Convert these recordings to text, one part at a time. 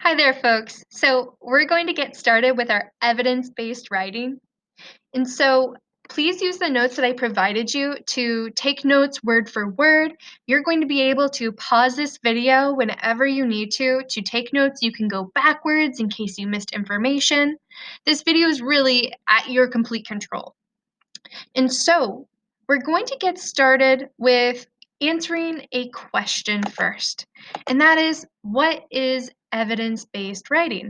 Hi there, folks. So, we're going to get started with our evidence based writing. And so, please use the notes that I provided you to take notes word for word. You're going to be able to pause this video whenever you need to take notes. You can go backwards in case you missed information. This video is really at your complete control. And so, we're going to get started with answering a question first. And that is, what is evidence based writing?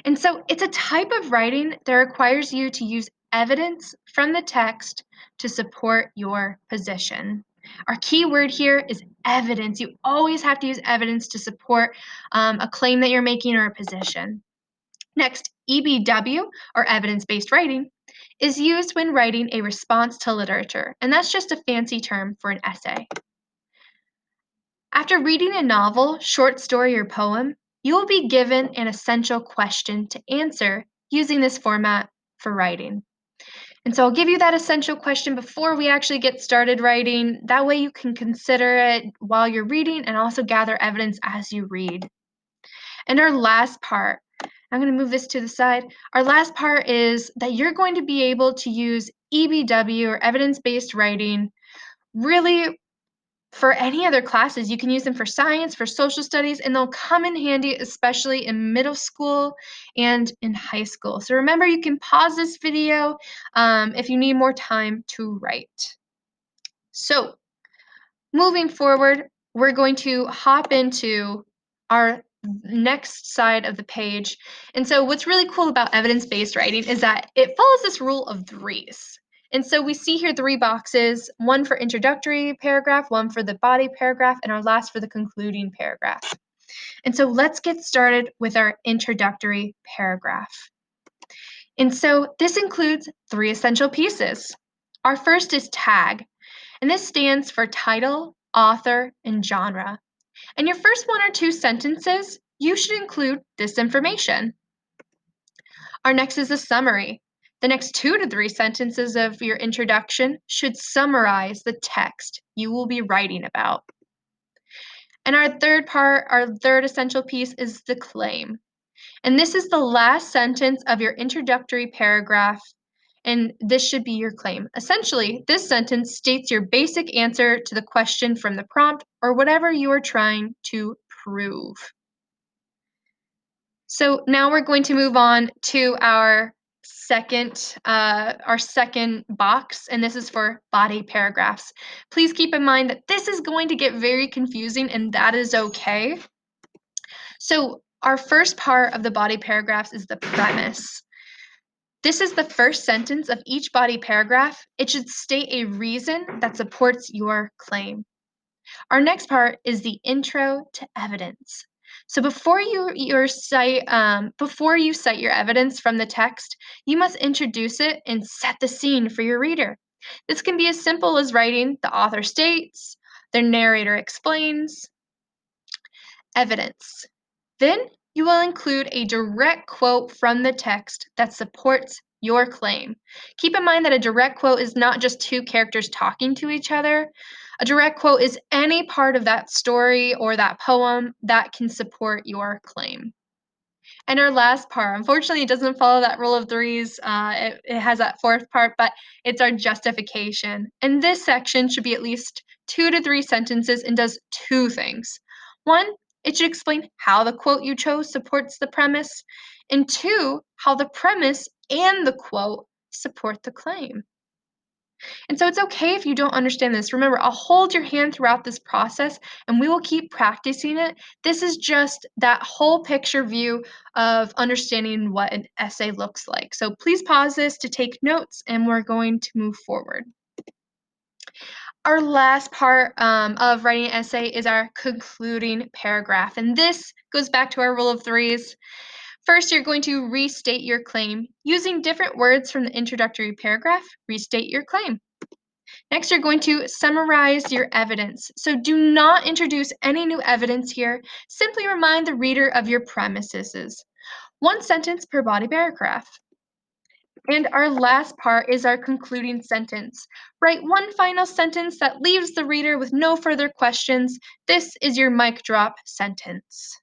And so it's a type of writing that requires you to use evidence from the text to support your position. Our key word here is evidence. You always have to use evidence to support a claim that you're making or a position. Next, EBW, or evidence based writing, is used when writing a response to literature, and that's just a fancy term for an essay. After reading a novel, short story, or poem, you will be given an essential question to answer using this format for writing. And so I'll give you that essential question before we actually get started writing. That way you can consider it while you're reading and also gather evidence as you read. And our last part, I'm going to move this to the side. Our last part is that you're going to be able to use EBW, or evidence based writing, really for any other classes. You can use them for science, for social studies, and they'll come in handy, especially in middle school and in high school. So remember, you can pause this video if you need more time to write. So moving forward, we're going to hop into our next side of the page. And so what's really cool about evidence-based writing is that it follows this rule of threes. And so we see here three boxes, one for introductory paragraph, one for the body paragraph, and our last for the concluding paragraph. And so let's get started with our introductory paragraph. And so this includes three essential pieces. Our first is tag, and this stands for title, author, and genre. And your first one or two sentences, you should include this information. Our next is a summary. The next 2 to 3 sentences of your introduction should summarize the text you will be writing about. And our third essential piece is the claim. And this is the last sentence of your introductory paragraph, and this should be your claim. Essentially, this sentence states your basic answer to the question from the prompt or whatever you are trying to prove. So now we're going to move on to our second box, and this is for body paragraphs. Please keep in mind that this is going to get very confusing, and that is okay. So our first part of the body paragraphs is the premise. This is the first sentence of each body paragraph. It should state a reason that supports your claim. Our next part is the intro to evidence. So before you cite your evidence from the text, you must introduce it and set the scene for your reader. This can be as simple as writing the author states, the narrator explains, evidence. Then you will include a direct quote from the text that supports your claim. Keep in mind that a direct quote is not just two characters talking to each other. A direct quote is any part of that story or that poem that can support your claim. And our last part, unfortunately, it doesn't follow that rule of threes. It has that fourth part, but it's our justification. And this section should be at least 2 to 3 sentences and does two things. One, it should explain how the quote you chose supports the premise, and two, how the premise and the quote support the claim. And so it's okay if you don't understand this. Remember, I'll hold your hand throughout this process and we will keep practicing it. This is just that whole picture view of understanding what an essay looks like. So please pause this to take notes and we're going to move forward. Our last part of writing an essay is our concluding paragraph. And this goes back to our rule of threes. First, you're going to restate your claim. Using different words from the introductory paragraph, restate your claim. Next, you're going to summarize your evidence. So do not introduce any new evidence here. Simply remind the reader of your premises. One sentence per body paragraph. And our last part is our concluding sentence. Write one final sentence that leaves the reader with no further questions. This is your mic drop sentence.